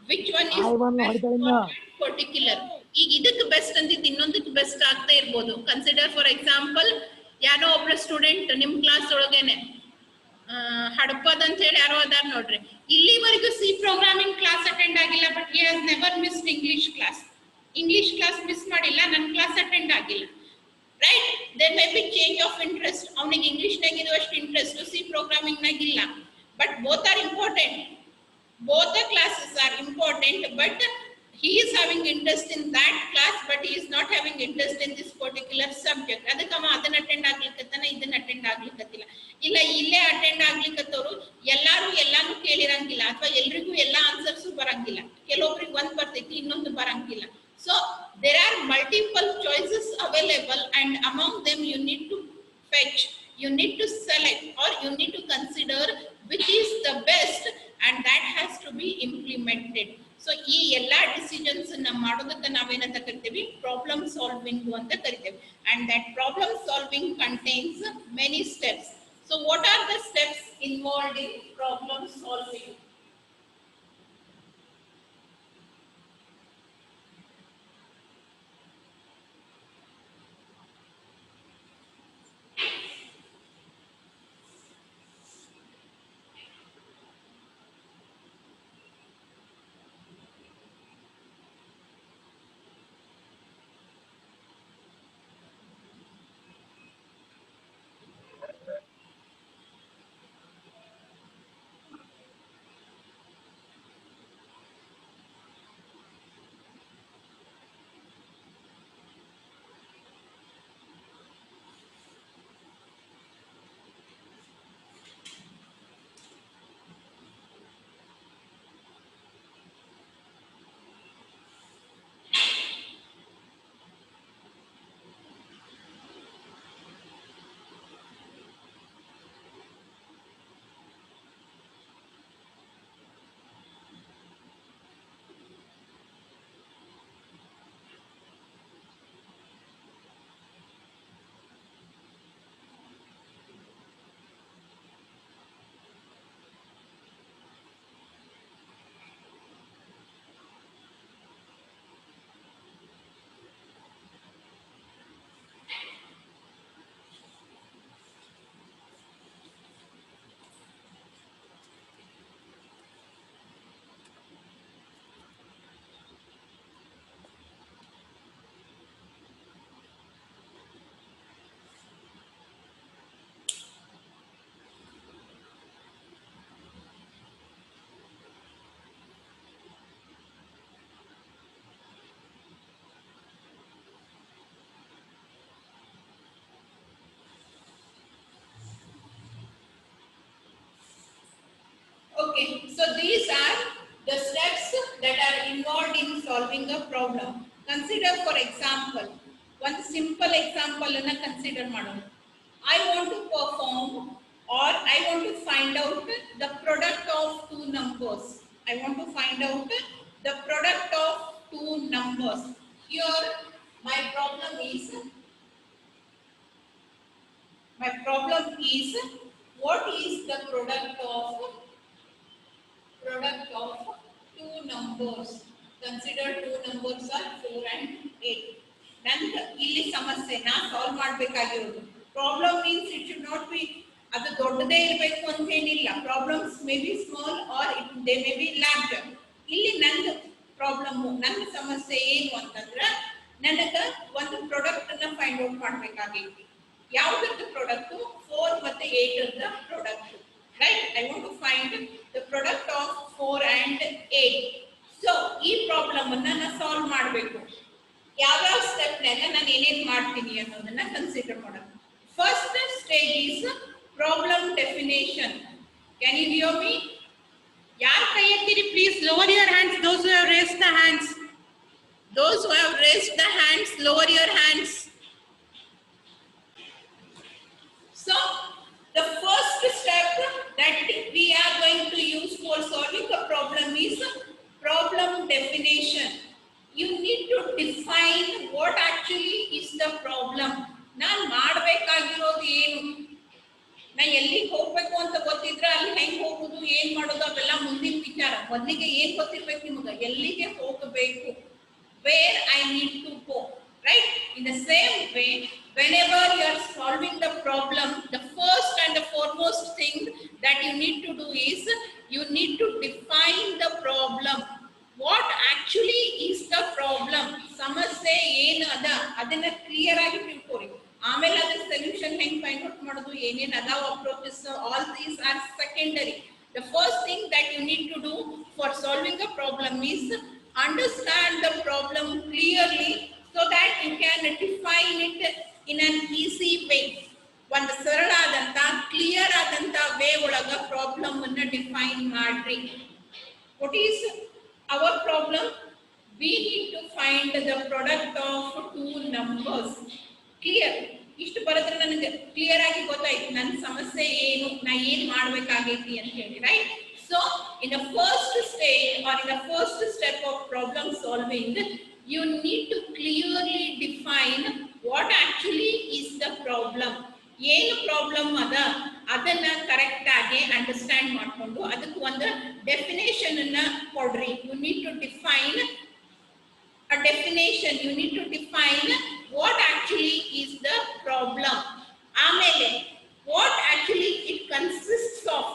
which one is best for particular. ಈಗ ಇದಕ್ಕೆ ಬೆಸ್ಟ್ ಅಂತಿದ್ದು ಇನ್ನೊಂದಕ್ಕೆ ಬೆಸ್ಟ್ ಆಗ್ತಾ ಇರ್ಬೋದು. Consider for example, ಯಾರೋ ಒಬ್ರು student ನಿಮ್ class ಒಳಗೇನೆ Hadapad ಅಂತ ಹೇಳಿ ಯಾರೋ ಅದಾರ ನೋಡ್ರಿ, ಇಲ್ಲಿವರೆಗೂ ಸಿ ಪ್ರೋಗ್ರಾಮಿಂಗ್ ಕ್ಲಾಸ್ ಅಟೆಂಡ್ ಆಗಿಲ್ಲ, but he has never missed English class. English class miss ಮಾಡಿಲ್ಲ, ನನ್ನ ಕ್ಲಾಸ್ ಅಟೆಂಡ್ ಆಗಿಲ್ಲ, right? There may be change of interest. ಅವನಿಗೆ ಇಂಗ್ಲಿಷ್ ನಾಗ ಇರುವಷ್ಟು ಇಂಟ್ರೆಸ್ಟ್ ಸಿ ಪ್ರೋಗ್ರಾಮಿಂಗ್ ನಾಗ ಇಲ್ಲ. But both are important. Both the classes are important, but he is having interest in that class, but he is not having interest in this particular subject. ಅದಕ್ಕೆ ಅದನ್ನ attend ಆಗ್ಲಿಕ್ಕತ್ತಾನ, ಇದನ್ನ attend ಆಗ್ಲಿಕ್ಕತ್ತಿಲ್ಲ. ಇಲ್ಲ ಇಲ್ಲೇ attend ಆಗ್ಲಿಕ್ಕತ್ತವ್ರು ಎಲ್ಲಾರು ಎಲ್ಲಾನು ಕೇಳಿರಂಗಿಲ್ಲ, ಅಥವಾ ಎಲ್ರಿಗೂ ಎಲ್ಲಾ ಆನ್ಸರ್ಸ್ ಬರಂಗಿಲ್ಲ. ಕೆಲವೊಬ್ರಿಗೆ ಒಂದ್ ಬರ್ತೈತಿ, ಇನ್ನೊಂದು ಬರಂಗಿಲ್ಲ. So there are multiple choices available, and among them you need to fetch, you need to select, or you need to consider which is the best, and that has to be implemented. So ಈ ಎಲ್ಲಾ decisions ನ ಮಾಡೋದಕ್ಕೆ ನಾವೇನಂತ ಕರಿತೀವಿ, problem solving ಅಂತ ಕರಿತೇವೆ. and that problem solving contains many steps. So what are the steps involved in problem solving? Okay, so these are the solving a problem. Consider for example, one simple example ಅನ್ನ consider ಮಾಡೋಣ. I want to perform or I want to find out the product of two numbers. I want to find out the product of two numbers. Here my problem is what is the product of two numbers. Consider two numbers are 4 and 8. ನಂತರ ಇಲ್ಲಿ ಸಮಸ್ಯೆ ನಾ solve ಮಾಡಬೇಕಾಗಿರೋದು. Problem means it should not be ಅದು ದೊಡ್ಡದೇ ಇರಬೇಕು ಅಂತ ಏನಿಲ್ಲ. Problems may be small or they may be large. ಇಲ್ಲಿ ನನ್ನ ಪ್ರಾಬ್ಲಮ್ ನನ್ನ ಸಮಸ್ಯೆ ಏನು ಅಂತಂದ್ರೆ ನನಗ ಒಂದು ಪ್ರಾಡಕ್ಟ್ ಅನ್ನ ಫೈಂಡ್ ಔಟ್ ಮಾಡಬೇಕಾಗೈತಿ. ಯಾವುದಕ್ಕೆ ಪ್ರಾಡಕ್ಟ್ 4 ಮತ್ತೆ 8 ಅದ product. Right? I want to find the product of 4 and 8. So, ಈ ಪ್ರಾಬ್ಲಮ್ ಅನ್ನ ನಾನು ಸಾಲ್ವ್ ಮಾಡಬೇಕು. ಯಾವ ಸ್ಟೆಪ್ ನಾಗ ನಾನು ಏನೇನ್ ಮಾಡ್ತೀನಿ ಅನ್ನೋದನ್ನ ಕನ್ಸಿಡರ್ ಮಾಡೋಣ. First stage is problem definition. Can you hear me? ಯಾರ್ ಕೈ ಎತ್ತಿರಿ please lower your hands, those who have raised the hands. Those who have raised the hands, lower your hands. So, the first step that we are going to use for solving a problem is problem definition. You need to define what actually is the problem. ನಾನು ಮಾಡಬೇಕಾಗಿರೋದು ಏನು, ನಾ ಎಲ್ಲಿಗೆ ಹೋಗ್ಬೇಕು ಅಂತ ಗೊತ್ತಿದ್ರೆ ಅಲ್ಲಿ ಹೆಂಗ್ ಹೋಗುದು ಏನ್ ಮಾಡೋದು ಅವೆಲ್ಲ ಮುಂದಿನ ವಿಚಾರ. ಮೊದಲಿಗೆ ಏನ್ ಗೊತ್ತಿರ್ಬೇಕು ನಿಮಗೆ, ಎಲ್ಲಿಗೆ ಹೋಗಬೇಕು, where I need to go. Right? In the same way, whenever you are solving the problem, the first and the foremost thing that you need to do is you need to define the problem. What actually is the problem? ಸಮಸ್ಯೆ ಏನು ಅದ ಅದನ್ನ clear ಆಗಿ ತಿಳ್ಕೊರಿ. ಆಮೇಲೆ ಅದರ solution ಹೆಂಗ್ find out ಮಾಡೋದು, ಏನೇನು ಅದಾವ approaches, all these are secondary. The first thing that you need to do for solving a problem is understand the problem clearly so that you can define it in an easy way. ಒಂದು ಸರಳ ಆದಂತ clear ಆದಂತ way ಒಳಗ problem ಅನ್ನ define ಮಾಡ್ರಿ. What is our problem? We need to find the product of two numbers. Clear? ಇಷ್ಟು ಬರೆದ್ರೆ ನನಗೆ ಕ್ಲಿಯರ್ ಆಗಿ ಗೊತ್ತಾಯ್ತು ನನ್ನ ಸಮಸ್ಯೆ ಏನು, ನಾ ಏನ್ ಮಾಡ್ಬೇಕಾಗೈತಿ ಅಂತ ಹೇಳಿ. Right? So in the first stage or in the first step of problem solving, you need to clearly define what actually is the problem. ಏನು ಪ್ರಾಬ್ಲಮ್ ಅದ ಅದನ್ನ ಕರೆಕ್ಟ್ ಆಗಿ ಅಂಡರ್ಸ್ಟ್ಯಾಂಡ್ ಮಾಡ್ಕೊಂಡು ಅದಕ್ಕೆ ಒಂದು ಡೆಫಿನೇಷನ್ ಅನ್ನ ಕೊಡ್ರಿ. You need to define a definition. You need to define what actually is the problem. ಆಮೇಲೆ what actually it consists of.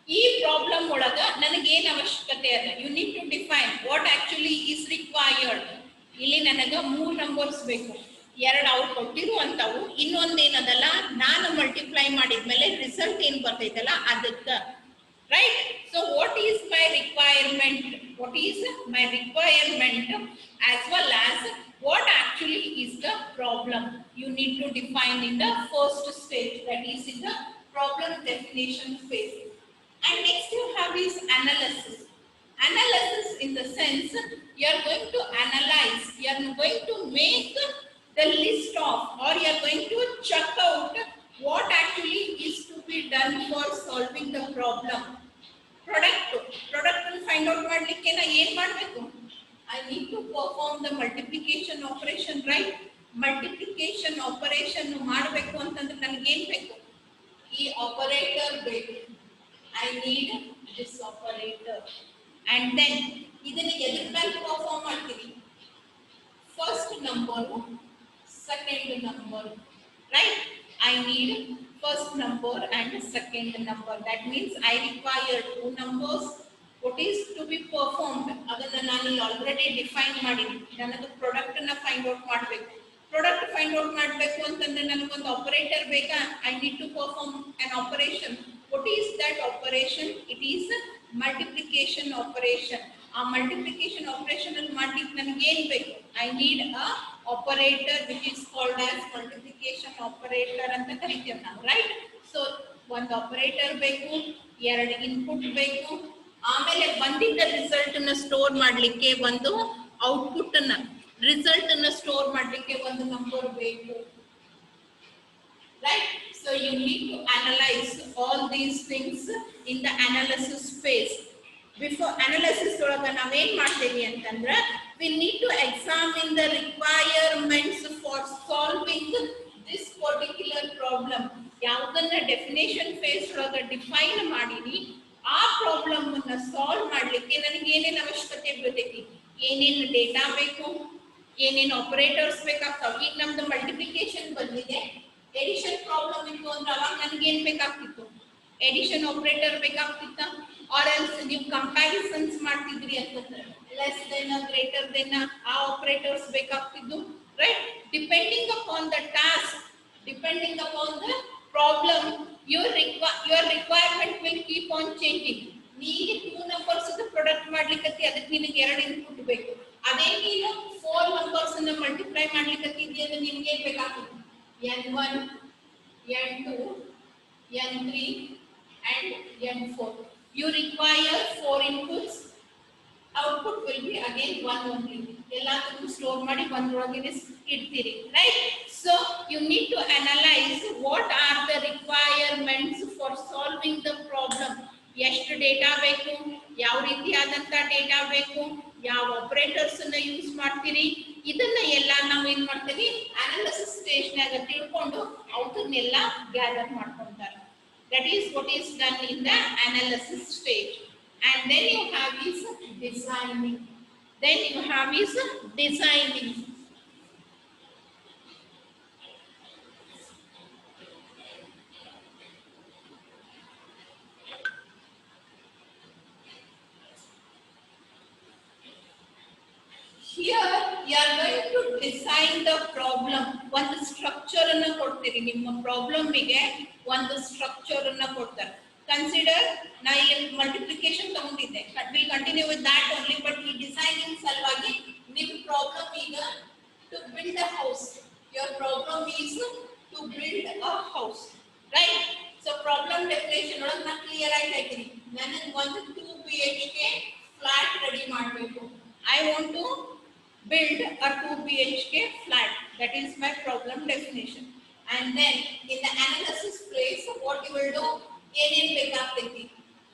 ಈ ಪ್ರಾಬ್ಲಮ್ ಒಳಗ ನನಗೆ ಏನು ಅವಶ್ಯಕತೆ ಅದ, you need to define what actually is required. ಇಲ್ಲಿ ನನಗೆ 3 ನಂಬರ್ಸ್ ಬೇಕು, 2 ಅವ್ರು ಕೊಟ್ಟಿರುವಂತವು, ಇನ್ನೊಂದೇನದಲ್ಲ ನಾನು ಮಲ್ಟಿಪ್ಲೈ ಮಾಡಿದ್ಮೇಲೆ ರಿಸಲ್ಟ್ ಏನ್ ಬರ್ತೈತಲ್ಲ ಅದಕ್ಕೆ. Right? So what is my requirement, what is my requirement as well as what actually is the problem. You need to define in the first stage, that is in the problem definition phase. And next you have is analysis. Analysis in the sense you are going to analyze, you are going to make the list of, or you are going to check out what actually is to be done for solving the problem. Product find out ಮಾಡ್ಲಿಕ್ಕೆ ನಾ ಏನು ಮಾಡಬೇಕು, I need to perform the multiplication operation, right? Multiplication operation ಮಾಡಬೇಕು ಅಂತಂದ್ರೆ ನನಗೆ ಏನು ಬೇಕು, ಈ ಆಪರೇಟರ್ ಬೇಕು. I need this operator. And then ಇದನ್ನ ಎದರ ಮೇಲೆ perform ಮಾಡ್ತೀವಿ, first number, second number, right? I need first number and second number. That means I require 2 numbers. What is to be performed ಅದನ್ನ ನಾನು ಆಲ್ರೆಡಿ ಡಿಫೈನ್ ಮಾಡಿದ್ದೀನಿ. ನನಗೆ product ಅನ್ನ find out ಮಾಡಬೇಕು. Product find out ಮಾಡಬೇಕು ಅಂತಂದ್ರೆ ನನಗೊಂದು ಆಪರೇಟರ್ ಬೇಕಾ, I need to perform an operation. What is that operation? It is multiplication operation. ಆ ಮಲ್ಟಿಪ್ಲಿಕೇಶನ್ ಆಪರೇಷನ್ ಅಲ್ಲಿ ಮಾಡ್ಲಿಕ್ಕೆ ನನಗೆ ಏನು ಬೇಕು, I need a operator which is called as multiplication operator ಅಂತ ಕರಿತೀವಿ ನಾವು. ರೈಟ್? ಸೊ ಒಂದು ಆಪರೇಟರ್ ಬೇಕು, ಎರಡು ಇನ್ಪುಟ್ ಬೇಕು. ಆಮೇಲೆ ಬಂದಿದ್ದ ರಿಸಲ್ಟ್ ನ ಸ್ಟೋರ್ ಮಾಡ್ಲಿಕ್ಕೆ ಒಂದು ಔಟ್ಪುಟ್ ಅನ್ನ ರಿಸಲ್ಟ್ ಅನ್ನ ಸ್ಟೋರ್ ಮಾಡ್ಲಿಕ್ಕೆ ಒಂದು ನಂಬರ್ ಬೇಕು. Right? So you need to analyze all these things in the analysis phase. Before analysis ಒಳಗ ನಾವೇನ್ ಮಾಡ್ತೀವಿ ಅಂತಂದ್ರೆ we need to examine the requirements for solving this particular problem. ಯಾವುದನ್ನ ಡೆಫಿನೇಷನ್ ಫೇಸ್ ಒಳಗ ಡಿಫೈನ್ ಮಾಡೀನಿ ಆ ಪ್ರಾಬ್ಲಮ್ ಅನ್ನ ಸಾಲ್ವ್ ಮಾಡ್ಲಿಕ್ಕೆ ನನಗೆ ಏನೇನು ಅವಶ್ಯಕತೆ ಬರ್ತೈತಿ, ಏನೇನು ಡೇಟಾ ಬೇಕು, ಏನೇನು ಆಪರೇಟರ್ಸ್ ಬೇಕಾಗ್ತಾವ. ಈಗ ನಮ್ದು ಮಲ್ಟಿಪ್ಲಿಕೇಶನ್ ಬಂದಿದೆ, ಎಡಿಷನ್ ಪ್ರಾಬ್ಲಮ್ ಇತ್ತು ಅಂದ್ರೆ ಅವಾಗ ನನಗೆ ಏನ್ ಬೇಕಾಗ್ತಿತ್ತು, ಎಡಿಷನ್ ಆಪರೇಟರ್ ಬೇಕಾಗ್ತಿತ್ತ. ಆರ್ ಎಲ್ಸ್ ನೀವು ಕಂಪ್ಯಾರಿಸನ್ಸ್ ಮಾಡ್ತಿದ್ರಿ ಅಂತಂದ್ರೆ ಲೆಸ್ ದೆನ್ ಗ್ರೇಟರ್ ದೆನ್ ಆ ಆಪರೇಟರ್ಸ್ ಬೇಕಾಗ್ತಿದ್ದು. Right? Depending upon the task, depending upon the problem, your requirement will keep on changing. ನೀನು 2 ನಂಬರ್ಸ್ ಪ್ರೊಡಕ್ಟ್ ಮಾಡ್ಲಿಕ್ಕೆ ಅದಕ್ಕೆ ನಿನಗೆ 2 ಇನ್ಪುಟ್ ಬೇಕು. ಅದೇ ನೀನು 4 ನಂಬರ್ಸ್ ಅನ್ನು ಮಲ್ಟಿಪ್ಲೈ ಮಾಡ್ಲಿಕ್ಕೆ ಅಂದ್ರೆ ನಿಮ್ಗೆ ಏನ್ ಬೇಕಾಗ್ತದೆ, n1, n2, n3 and n4. You require 4 inputs. Output will be again 1 only. ಎಲ್ಲದನ್ನು ಸ್ಟೋರ್ ಮಾಡಿ ಒಂದರೊಳಗೆ ಇಡ್ತೀರಿ. Right? So you need to analyze what are the requirements for solving the problem. ಎಷ್ಟು ಡೇಟಾ ಬೇಕು, ಯಾವ ರೀತಿಯಾದಂತ ಡೇಟಾ ಬೇಕು, ಯಾವ ಆಪರೇಟರ್ಸ್ ಅನ್ನ use ಮಾಡ್ತೀರಿ, ಇದನ್ನ ಎಲ್ಲ ನಾವು ಏನ್ ಮಾಡ್ತೀವಿ ಅನಾಲಿಸಿಸ್ ಸ್ಟೇಜ್ ನಾಗ ತಿಳ್ಕೊಂಡು ಅವನ್ನೆಲ್ಲ ಗ್ಯಾದರ್ ಮಾಡ್ಕೊಂತಾರೆ. That is what is done in the analysis stage. And then you have is designing. Then you have is designing. Here you are going to design the problem. ಒಂದು structure ಅನ್ನು ಕೊಡ್ತೀರಿ, ನಿಮ್ಮ problem ಗೆ ಒಂದು structure ಅನ್ನು ಕೊಡ್ತಾರೆ. Consider ನಾ ಇಲ್ಲಿ ಮಲ್ಟಿಪ್ಲಿಕೇಶನ್ ತಗೊಂಡಿದ್ದೆ, will continue with that only. But ಈ ಡಿಸೈನಿಂಗ್ ಸಲುವಾಗಿ ನಿಮ್ಮ ಪ್ರಾಬ್ಲಮ್ ಈಗ to build a house. Your problem is to build a house. Right? So problem definition ಒಳಗೆ ನಾನು ಕ್ಲಿಯರ್ ಆಗಿ ಹೇಳ್ತೀನಿ, ನನಗೆ ಒಂದು 2 BHK ಫ್ಲಾಟ್ ರೆಡಿ ಮಾಡಬೇಕು. I want to build a 2 BHK flat. That is my problem definition. And then in the analysis phase, what you will do, ಏನೇನ್ ಬೇಕಾಗ್ತೈತಿ,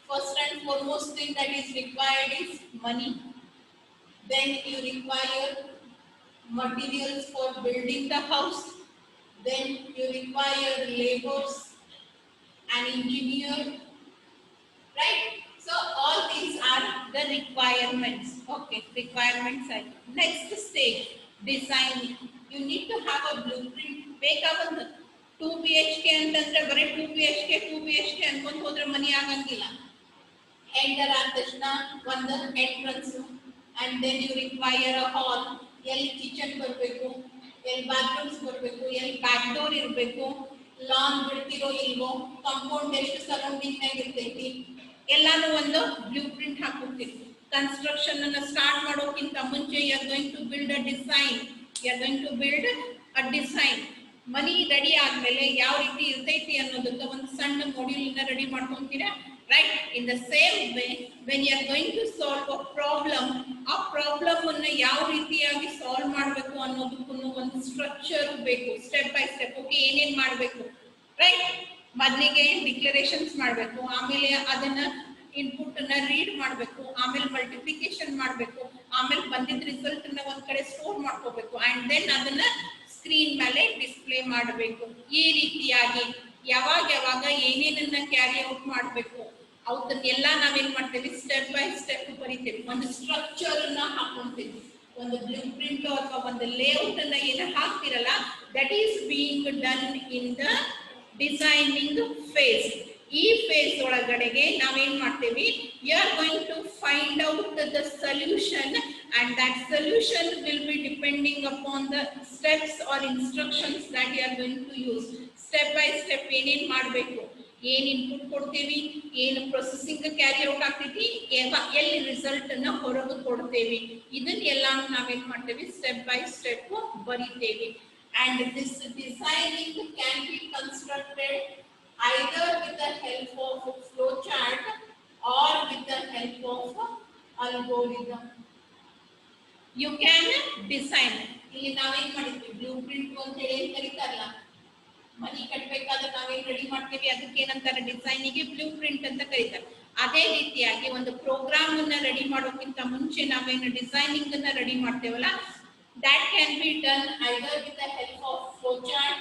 first and foremost thing that is required is money. Then you require materials for building the house. Then you require laborers, an engineer. Right? So all these are the requirements. Okay, requirements are next stage, designing. You need to have a blueprint. ಬೇಕಾಗಂತ 2 BHK ಅಂತಂದ್ರೆ ಬರೀ 2 BHK ಅನ್ಕೊಂತ ಹೋದ್ರೆ ಮನಿ ಆಗಂಗಿಲ್ಲ. Enter ಆದ ತಕ್ಷಣ ಒಂದು entrance, and then you require a hall. ಎಲ್ಲಿ kitchen ಬರಬೇಕು, ಎಲ್ಲಿ ಬಾತ್ರೂಮ್ಸ್ ಬರಬೇಕು, ಎಲ್ಲಿ ಬ್ಯಾಕ್ ಡೋರ್ ಇರಬೇಕು, ಲಾನ್ ಬಿಡ್ತಿರೋ ಇಲ್ವೋ, ಕಾಂಪೌಂಡ್ ಎಷ್ಟು ಸರೌಂಡಿಂಗ್ ನಾಗ ಇರ್ತೈತಿ, ಎಲ್ಲಾನು ಒಂದು ಬ್ಲೂ ಪ್ರಿಂಟ್ ಹಾಕ್ಬಿಡ್ತೀವಿ. ಕನ್ಸ್ಟ್ರಕ್ಷನ್ ಅನ್ನ ಸ್ಟಾರ್ಟ್ ಮಾಡೋಕ್ಕಿಂತ ಮುಂಚೆ you are going to build a design. You are going to build a design. ಮನಿ ರೆಡಿ ಆದ್ಮೇಲೆ ಯಾವ ರೀತಿ ಇರ್ತೈತಿ ಅನ್ನೋದಕ್ಕೆ ಒಂದು ಸಣ್ಣ ಮಾಡ್ಯೂಲ್ ಅನ್ನ ರೆಡಿ ಮಾಡ್ಕೊಂತೀರಾ. Right? In the same way when you are going to solve a problem, ಆ ಪ್ರಾಬ್ಲಮ್ ಅನ್ನ ಯಾವ ರೀತಿಯಾಗಿ ಸಾಲ್ವ್ ಮಾಡಬೇಕು ಅನ್ನೋದಕ್ಕೂ ಒಂದು ಸ್ಟ್ರಕ್ಚರ್ ಬೇಕು, ಸ್ಟೆಪ್ ಬೈ ಸ್ಟೆಪ್. ಓಕೆ, ಏನೇನ್ ಮಾಡಬೇಕು. ರೈಟ್? ಮೊದಲಿಗೆ ಡಿಕ್ಲರೇಷನ್ಸ್ ಮಾಡಬೇಕು, ಆಮೇಲೆ ಅದನ್ನ ಇನ್ಪುಟ್ ಅನ್ನ ರೀಡ್ ಮಾಡಬೇಕು, ಆಮೇಲೆ ಮಲ್ಟಿಪ್ಲಿಕೇಶನ್ ಮಾಡಬೇಕು, ಆಮೇಲೆ ಬಂದಿದ್ದ ರಿಸಲ್ಟ್ ಅನ್ನ ಒಂದ್ ಕಡೆ ಸ್ಟೋರ್ ಮಾಡ್ಕೋಬೇಕು, ಅಂಡ್ ದೆನ್ ಅದನ್ನ ಸ್ಕ್ರೀನ್ ಮೇಲೆ ಡಿಸ್ಪ್ಲೇ ಮಾಡಬೇಕು. ಈ ರೀತಿಯಾಗಿ ಯಾವಾಗ ಏನೇನನ್ನ ಕ್ಯಾರಿ ಔಟ್ ಮಾಡಬೇಕು ಅವನ್ನೆಲ್ಲ ನಾವೇನ್ ಮಾಡ್ತೇವೆ, ಸ್ಟೆಪ್ ಬೈ ಸ್ಟೆಪ್ ಬರೀತೇವೆ. ಒಂದು ಸ್ಟ್ರಕ್ಚರ್ ಅನ್ನ ಹಾಕೊಂತೀವಿ, ಒಂದು ಬ್ಲೂ ಪ್ರಿಂಟ್ ಅಥವಾ ಒಂದು ಲೇಔಟ್ ಅನ್ನ ಏನು ಹಾಕ್ತಿರಲ್ಲ, that is being done in the designing phase. ಈ ಫೇಸ್ ಒಳಗಡೆಗೆ ನಾವೇನ್ ಮಾಡ್ತೇವೆ, you are going to find out the solution, and that solution will be depending upon the steps or instructions that you are going to use. Step by step ಏನೇನ್ ಮಾಡಬೇಕು, ಏನ್ input ಕೊಡ್ತೇವಿ, ಏನು processing carry out ಆಗ್ತೈತಿ, ಎಲ್ಲಿ result ಅನ್ನ ಹೊರಗೆ ಕೊಡ್ತೇವೆ, ಇದನ್ನೆಲ್ಲ ನಾವೇನ್ ಮಾಡ್ತೇವೆ, ಸ್ಟೆಪ್ ಬೈ ಸ್ಟೆಪ್ ಬರೀತೇವೆ. And this designing can be constructed either with the help of a flow chart or with the help of a algorithm. You can design. ಇಲ್ಲಿ ನಾವೇನ್ ಮಾಡಿದ್ವಿ ಬ್ಲೂ ಪ್ರಿಂಟ್ ಅಂತ ಹೇಳಿ ಏನ್ ಕರೀತಾರಲ್ಲ, ಮನಿ ಕಟ್ಟಬೇಕಾದ್ರೆ ನಾವೇನ್ ರೆಡಿ ಮಾಡ್ತೀವಿ ಅದಕ್ಕೆ ಏನಂತಾರೆ ಡಿಸೈನಿಗೆ ಬ್ಲೂ ಪ್ರಿಂಟ್ ಅಂತ ಕರೀತಾರೆ. ಅದೇ ರೀತಿಯಾಗಿ ಒಂದು ಪ್ರೋಗ್ರಾಮ್ ಅನ್ನ ರೆಡಿ ಮಾಡೋಕ್ಕಿಂತ ಮುಂಚೆ ನಾವೇನು ಡಿಸೈನಿಂಗ್ ಅನ್ನ ರೆಡಿ ಮಾಡ್ತೇವಲ್ಲ, that can be done either with the help of flowchart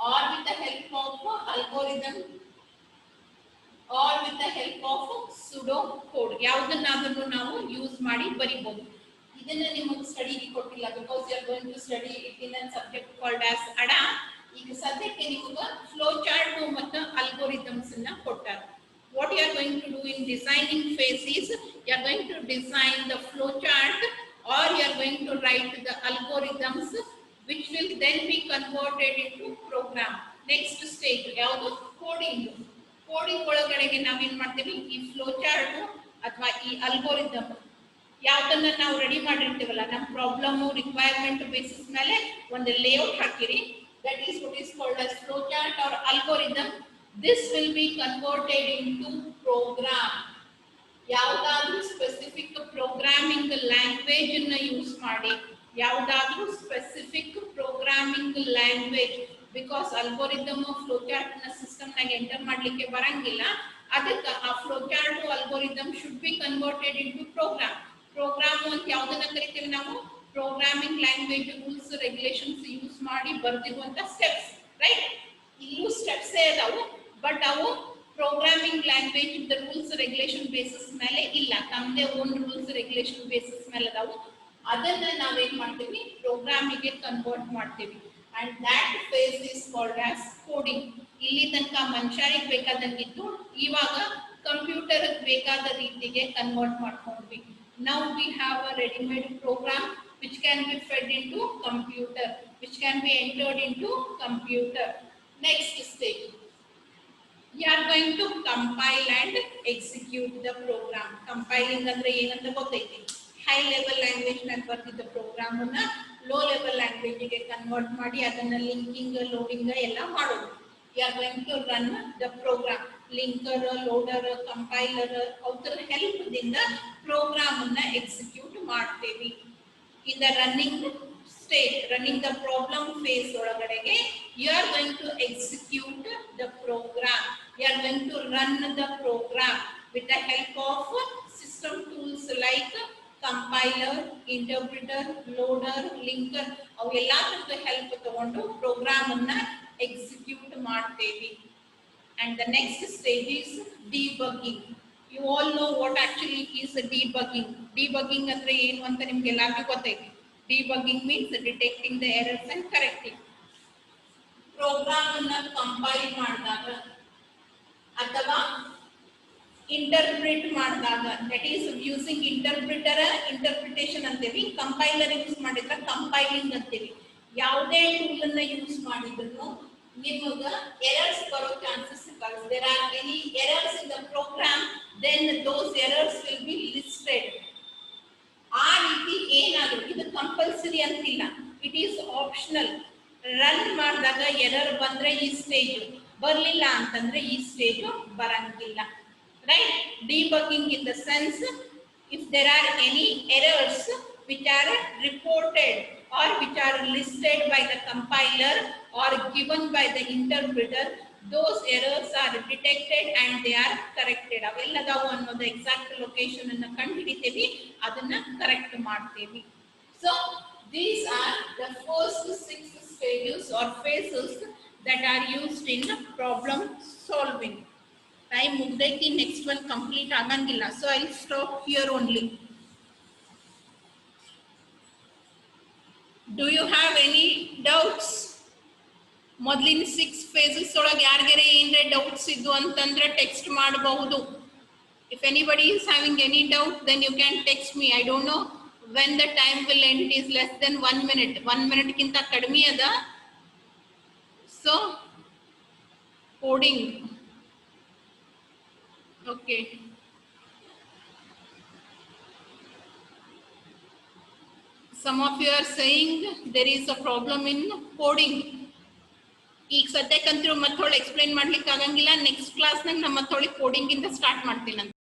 or with the help of algorithm or with the help of pseudo code. ಯಾವುದನ್ನಾದರೂ ನಾವು ಯೂಸ್ ಮಾಡಿ ಬರಿಬಹುದು. ಇದನ್ನ ನಿಮಗೆ ಸ್ಟಡಿಗೆ ಕೊಟ್ಟಿಲ್ಲ, because you are going to study it in a subject called as ADA. ಈಗ ಸದ್ಯಕ್ಕೆ ನಿಮಗೆ ಫ್ಲೋ ಚಾರ್ಟ್ ಮತ್ತು ಅಲ್ಗೋರಿಥಮ್ಸ್ ಅನ್ನ ಕೊಟ್ಟಾರೆ. What you are going to do in designing phase is you are going to design the flow chart or you are going to write the algorithms which will then be converted into program. Next stage ಯಾವುದು coding. Coding ಒಳಗಡೆಗೆ ನಾವೇನ್ ಮಾಡ್ತೀವಿ, ಈ flow chart ಅಥವಾ ಈ algorithm ಯಾವ್ದನ್ನ ನಾವು ready ಮಾಡಿರ್ತೀವಲ್ಲ, ನಮ್ಮ ಪ್ರಾಬ್ಲಮ್ ರಿಕ್ವೈರ್ಮೆಂಟ್ ಬೇಸಿಸ್ ಮೇಲೆ ಒಂದು ಲೇಔಟ್ ಹಾಕಿರಿ. That is what is called as flow chart or algorithm. This will be converted into program. ಯಾವುದಾದ್ರೂ ಸ್ಪೆಸಿಫಿಕ್ ಪ್ರೋಗ್ರಾಮಿಂಗ್ ಲ್ಯಾಂಗ್ವೇಜ್ ಅನ್ನ ಯೂಸ್ ಮಾಡಿ, ಯಾವುದಾದ್ರೂ specific programming language, because algorithm flow chart ನ system ನಾಗ enter ಮಾಡ್ಲಿಕ್ಕೆ ಬರಂಗಿಲ್ಲ. ಅದಕ್ಕೆ ಆ flow chart algorithm should be converted into program. Program ಅಂತ ಯಾವುದನ್ನ ಕರಿತೀವಿ ನಾವು, programming language rules regulations use ಮಾಡಿ ಬರ್ದಿರುವಂತ ಸ್ಟೆಪ್ಸ್, ರೈಟ್? ಇಲ್ಲೂ ಸ್ಟೆಪ್ಸ್ ಇದಾವು, ಬಟ್ ಅವು ಪ್ರೋಗ್ರಾಮಿಂಗ್ ಲ್ಯಾಂಗ್ವೇಜ್ ದ ರೂಲ್ಸ್ ರೆಗ್ಯುಲೇಷನ್ ಬೇಸಿಸ್ ಮೇಲೆ ಇಲ್ಲ, ತಮ್ಮದೇ ಓನ್ ರೂಲ್ಸ್ ರೆಗ್ಯುಲೇಷನ್ ಬೇಸಿಸ್ ಮೇಲೆ ಅದಾವು. ಅದನ್ನ ನಾವೇನ್ ಮಾಡ್ತೀವಿ, ಪ್ರೋಗ್ರಾಮಿಗೆ ಕನ್ವರ್ಟ್ ಮಾಡ್ತೀವಿ. And that phase is called as coding. ಇಲ್ಲಿ ತನಕ ಮನುಷ್ಯರಿಗೆ ಬೇಕಾದಂಗಿದ್ದು, ಇವಾಗ ಕಂಪ್ಯೂಟರ್ ಬೇಕಾದ ರೀತಿಗೆ ಕನ್ವರ್ಟ್ ಮಾಡ್ಕೊಂಡ್ವಿ. Now we have a ready-made program which can be fed into computer, which can be entered into computer. Next stage, you are going to compile and execute the program. Compiling ಅಂದ್ರೆ ಏನಂತ ಗೊತ್ತೈತಿ, high level language ನಲ್ಲಿ ಬರ್ತಿದ್ದ program ಅನ್ನ low level language ಗೆ convert ಮಾಡಿ ಅದನ್ನ linking loading ಎಲ್ಲ ಮಾಡೋದು. You are going to run the program. Linker, loader, compiler ಅವರ ಹೆಲ್ಪ್ ದಿಂದ ಪ್ರೋಗ್ರಾಮ್ ಅನ್ನ ಎಕ್ಸಿಕ್ಯೂಟ್ ಮಾಡ್ತೇವೆ. In the running stage, running the problem phase ಒಳಗಡೆಗೆ you are going to execute the program. You are going to run the program with the help of system tools like compiler, interpreter, loader, linker ಅವೆಲ್ಲ ತರದ help ತಗೊಂಡು program ಅನ್ನ execute ಮಾಡ್ತೇವೆ. And the next stage is debugging. You all know what actually is debugging. Debugging andre ಏನು ಅಂತ ನಿಮಗೆ ಎಲ್ಲರಿಗೂ ಗೊತ್ತೈತಿ. Debugging means detecting the errors and correcting. Program ಅನ್ನ ಕಂಪೈಲ್ ಮಾಡಿದಾಗ ಅಥವಾ ಇಂಟರ್ಪ್ರಿಟ್ ಮಾಡಿದಾಗ, that is using interpreter, interpretation ಅಂತೀವಿ. ಕಂಪೈಲರ್ ಯೂಸ್ ಮಾಡಿದ್ರೆ ಕಂಪೈಲಿಂಗ್ ಅಂತೀವಿ. ಯಾವುದೇ ಟೂಲ್ ಅನ್ನ ಯೂಸ್ ಮಾಡಿದ್ರು ನಿಮಗ ಎರರ್ಸ್ ಬರೋ ಚಾನ್ಸಸ್ ಇರ್ತವೆ. There are any errors in the program, then those errors will be listed. ಆ ರೀತಿ ಏನಾದ್ರು ಇದು ಕಂಪಲ್ಸರಿ ಅಂತಿಲ್ಲ, ಇಟ್ ಈಸ್ ಆಪ್ಷನಲ್. ರನ್ ಮಾಡಿದಾಗ ಎರರ್ ಬಂದ್ರೆ ಈ ಸ್ಟೇಜ್, ಬರ್ಲಿಲ್ಲ ಅಂತಂದ್ರೆ ಈ ಸ್ಟೇಜ್ ಬರಂಗಿಲ್ಲ, right? Debugging in the sense, if there are any errors which are reported or which are listed by the compiler or given by the interpreter, those errors are detected and they are corrected. ಅವೆಲ್ಲದಾವು ಅನ್ನೋದು exact location ಅನ್ನು ಕಂಡುಹಿಡಿತೀವಿ, ಅದನ್ನ correct ಮಾಡ್ತೀವಿ. So these are the first 6 stages or phases that are used in problem solving. Time ಮುಗ್ದೈತಿ, next one complete ಆಗಂಗಿಲ್ಲ, so I'll stop here only. Do you have any doubts? ಮೊದಲಿನ 6 phases ಒಳಗೆ ಯಾರಿಗಾರೆ ಏನ್ರೆ doubts ಇದ್ದು ಅಂತಂದ್ರೆ text ಮಾಡಬಹುದು. If anybody is having any doubt, then you can text me. I don't know when the time will end. It is less than 1 minute. 1 minute ಕಿಂತ ಕಡಿಮೆ ಅದ. So coding, okay. Some of you are saying there is a problem in coding. ಈಗ ಸದ್ಯಕ್ಕಂತೂ ಮತ್ತೊಳ್ಳೆ explain ಮಾಡ್ಲಿಕ್ಕೆ ಆಗಂಗಿಲ್ಲ. Next ಕ್ಲಾಸ್ನಾಗ ನಮ್ಮ ಮತ್ತೊಳ್ಳೆ coding ಇಂದ start ಮಾಡ್ತೀನಿ.